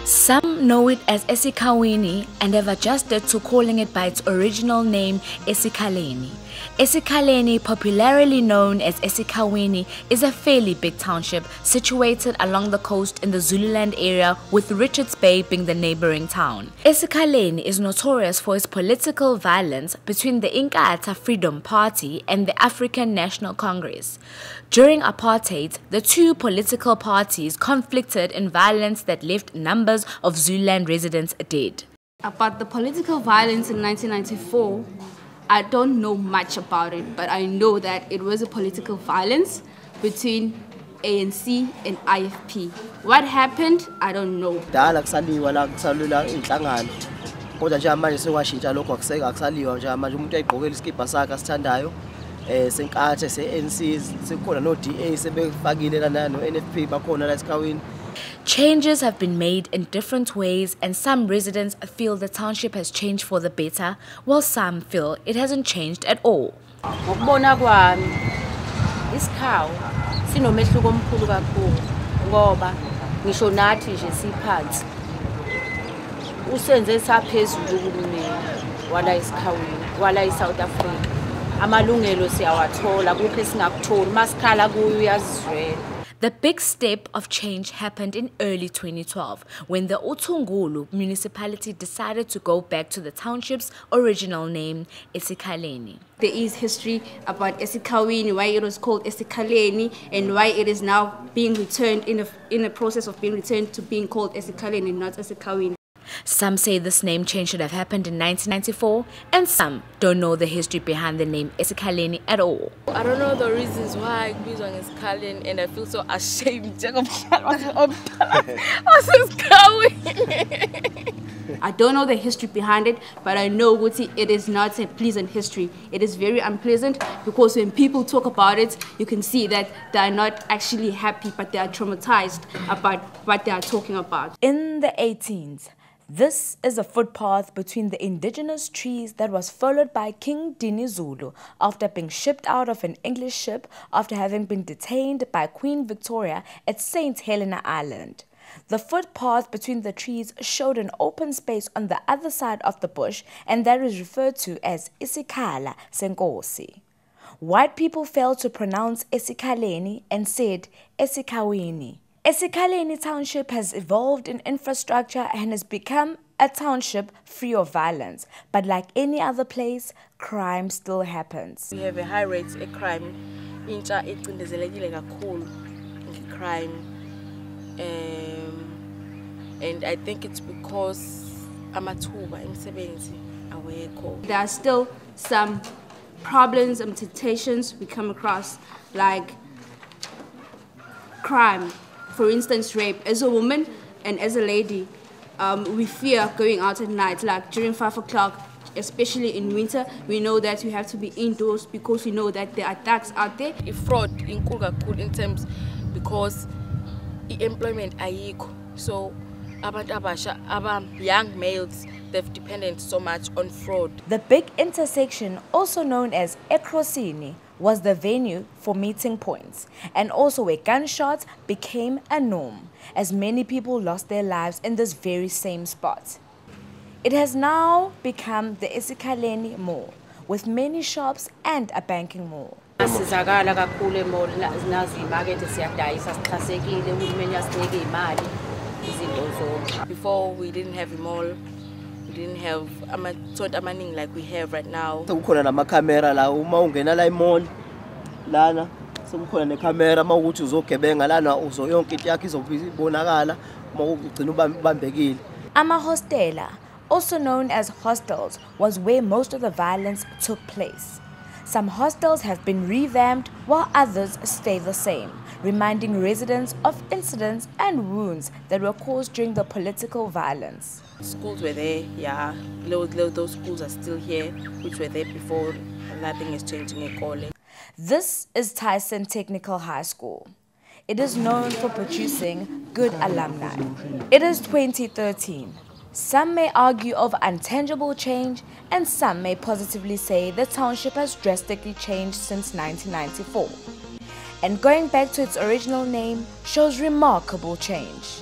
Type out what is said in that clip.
Some know it as eSikhaweni and have adjusted to calling it by its original name, eSikhaleni. eSikhaleni, popularly known as eSikhawini, is a fairly big township situated along the coast in the Zululand area, with Richards Bay being the neighboring town. eSikhaleni is notorious for its political violence between the Inkatha Freedom Party and the African National Congress. During apartheid, the two political parties conflicted in violence that left numbers of Zululand residents dead. About the political violence in 1994, I don't know much about it, but I know that it was a political violence between ANC and IFP. What happened, I don't know. Changes have been made in different ways, and some residents feel the township has changed for the better, while some feel it hasn't changed at all. Ngokubona kwami isikhawu sinomehluko omkhulu kakhulu ngoba ngisho nathi nje siphansi usenze saphezulu kumina wala isikhawini wala eSouth Africa amalungelo siyawathola kuphi singakutholi masikhala kuyo uyazizwela. The big step of change happened in early 2012 when the Utungulu municipality decided to go back to the township's original name, eSikhaleni. There is history about eSikhawini, why it was called eSikhaleni, and why it is now being returned in a process of being returned to being called eSikhaleni, not eSikhawini. Some say this name change should have happened in 1994, and some don't know the history behind the name eSikhaleni at all. I don't know the reasons why it's on eSikhaleni, and I feel so ashamed. I don't know the history behind it, but I know it is not a pleasant history. It is very unpleasant because when people talk about it, you can see that they are not actually happy, but they are traumatized about what they are talking about. In the 18s, this is a footpath between the indigenous trees that was followed by King Dinizulu after being shipped out of an English ship after having been detained by Queen Victoria at St. Helena Island. The footpath between the trees showed an open space on the other side of the bush, and that is referred to as Isikhala Senkosi. White people failed to pronounce eSikhaleni and said eSikhawini. eSikhaleni township has evolved in infrastructure and has become a township free of violence, but like any other place, crime still happens. We have a high rate of crime. Intsha icindezelekile kakhulu crime, and I think it's because amathuba emsebenzi awekho. There are still some problems and temptations we come across, like crime. For instance, rape. As a woman and as a lady, we fear going out at night, like during 5 o'clock, especially in winter. We know that we have to be indoors because we know that there are attacks out there. Fraud in in terms because employment ayikho. So young males, they've depended so much on fraud. The big intersection, also known as Ekrosini, was the venue for meeting points, and also where gunshots became a norm, as many people lost their lives in this very same spot. It has now become the eSikhaleni Mall, with many shops and a banking mall. Before we didn't have a mall, we didn't have amaning like we have right now. Camera la uma ungena la mall lana sokukhona ne camera mawukuthi uzogebenga lana uzo yonke into yakhe izobonakala mawugcina ubambekile. Amahostela, also known as hostels, was where most of the violence took place. Some hostels have been revamped while others stay the same, reminding residents of incidents and wounds that were caused during the political violence. Schools were there, yeah. Those schools are still here, which were there before. Nothing is changing at all. This is Tyson Technical High School. It is known for producing good alumni. It is 2013. Some may argue of intangible change, and some may positively say the township has drastically changed since 1994. And going back to its original name shows remarkable change.